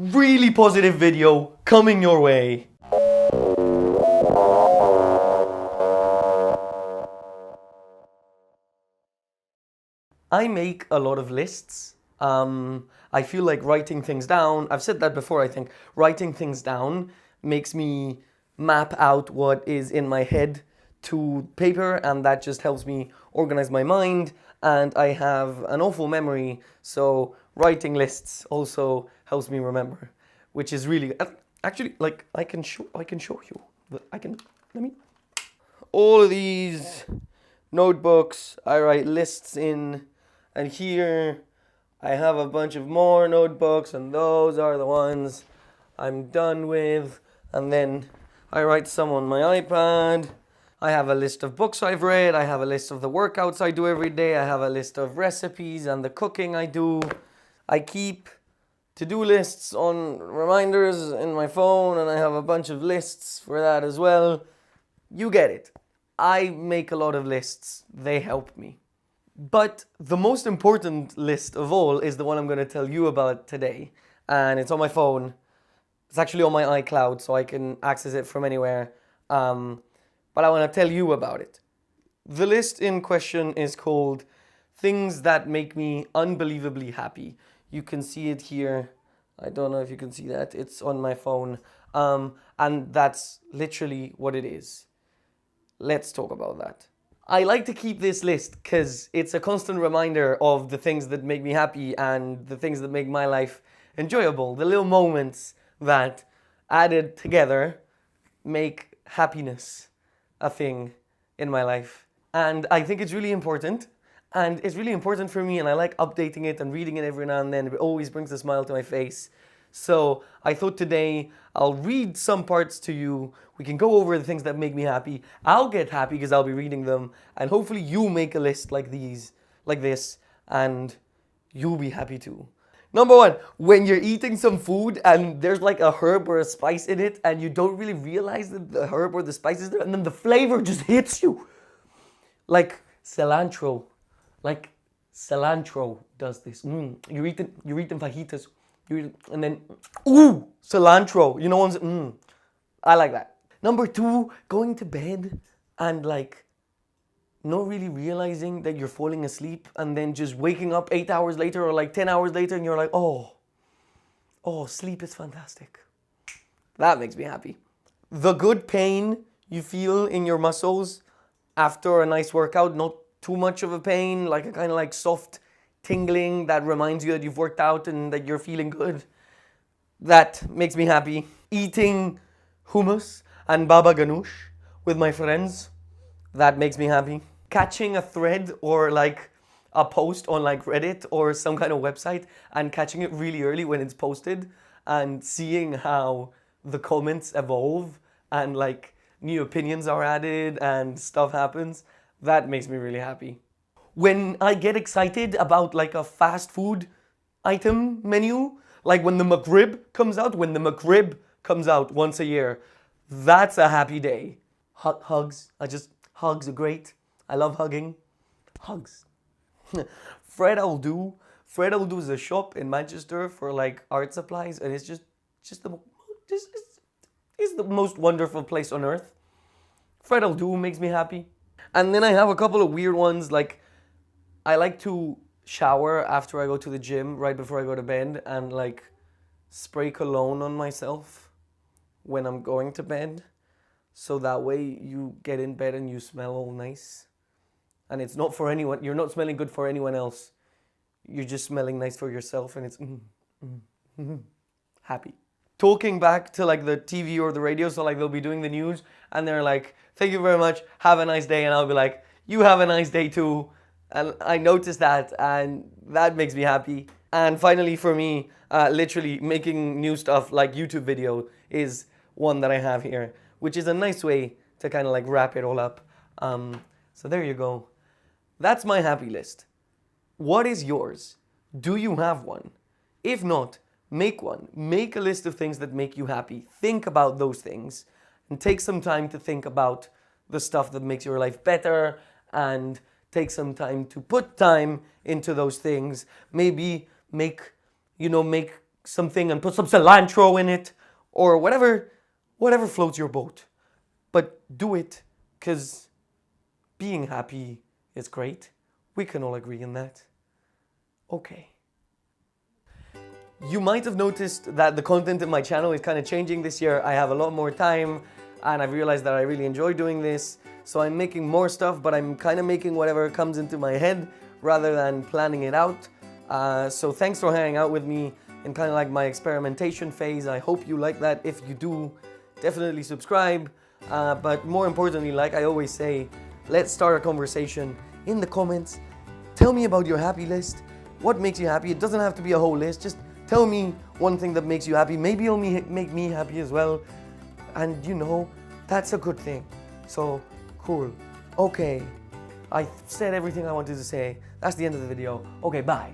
really positive video coming your way. I make a lot of lists. I feel like writing things down, I've said that before, I think, writing things down makes me map out what is in my head to paper, and that just helps me organize my mind, and I have an awful memory, so writing lists also helps me remember, which is really, actually, like, I can show you, but let me, all of these notebooks, I write lists in, and here I have a bunch of more notebooks, and those are the ones I'm done with. And then I write some on my iPad. I have a list of books I've read. I have a list of the workouts I do every day. I have a list of recipes and the cooking I do. I keep to-do lists on reminders in my phone, and I have a bunch of lists for that as well. You get it. I make a lot of lists. They help me. But the most important list of all is the one I'm going to tell you about today. And it's on my phone. It's actually on my iCloud, so I can access it from anywhere. But I want to tell you about it. The list in question is called Things That Make Me Unbelievably Happy. You can see it here. I don't know if you can see that. It's on my phone. And that's literally what it is. Let's talk about that. I like to keep this list because it's a constant reminder of the things that make me happy and the things that make my life enjoyable. The little moments that, added together, make happiness a thing in my life. And I think it's really important. And it's really important for me, and I like updating it and reading it every now and then. It always brings a smile to my face. So I thought today I'll read some parts to you. We can go over the things that make me happy. I'll get happy because I'll be reading them. And hopefully you make a list like this, and you'll be happy too. Number one, when you're eating some food and there's like a herb or a spice in it and you don't really realize that the herb or the spice is there, and then the flavor just hits you. Like cilantro. Like cilantro does this. You're eating fajitas. And then, ooh, cilantro. You know, I like that. Number two, going to bed and like not really realizing that you're falling asleep and then just waking up 8 hours later or like 10 hours later and you're like, oh, sleep is fantastic. That makes me happy. The good pain you feel in your muscles after a nice workout, not too much of a pain, like a kind of like soft tingling that reminds you that you've worked out and that you're feeling good. That makes me happy. Eating hummus and baba ganoush with my friends. That makes me happy. Catching a thread or like a post on like Reddit or some kind of website and catching it really early when it's posted and seeing how the comments evolve and like new opinions are added and stuff happens. That makes me really happy. When I get excited about like a fast food item menu, like when the McRib comes out once a year, that's a happy day. Hugs. Hugs are great. I love hugging. Hugs. Fred I'll Do is a shop in Manchester for like art supplies, and it's just the most wonderful place on earth. Fred I'll Do makes me happy. And then I have a couple of weird ones, like I like to shower after I go to the gym right before I go to bed and like spray cologne on myself when I'm going to bed. So that way you get in bed and you smell all nice. And it's not for anyone, you're not smelling good for anyone else. You're just smelling nice for yourself, and it's happy. Talking back to like the TV or the radio, so like they'll be doing the news and they're like, thank you very much, have a nice day. And I'll be like, you have a nice day too. And I notice that, and that makes me happy. And finally for me, literally making new stuff like YouTube video is one that I have here, which is a nice way to kind of like wrap it all up. So there you go. That's my happy list. What is yours? Do you have one? If not, make one. Make a list of things that make you happy. Think about those things and take some time to think about the stuff that makes your life better, and take some time to put time into those things. Maybe make something and put some cilantro in it, or whatever floats your boat. But do it, because being happy is great. We can all agree on that. Okay. You might have noticed that the content in my channel is kind of changing this year. I have a lot more time, and I've realized that I really enjoy doing this. So I'm making more stuff, but I'm kind of making whatever comes into my head rather than planning it out. So thanks for hanging out with me in kind of like my experimentation phase. I hope you like that. If you do, definitely subscribe. But more importantly, like I always say, let's start a conversation in the comments. Tell me about your happy list. What makes you happy? It doesn't have to be a whole list. Just tell me one thing that makes you happy. Maybe it'll make me happy as well. And you know, that's a good thing. So, cool. Okay, I said everything I wanted to say. That's the end of the video. Okay, bye.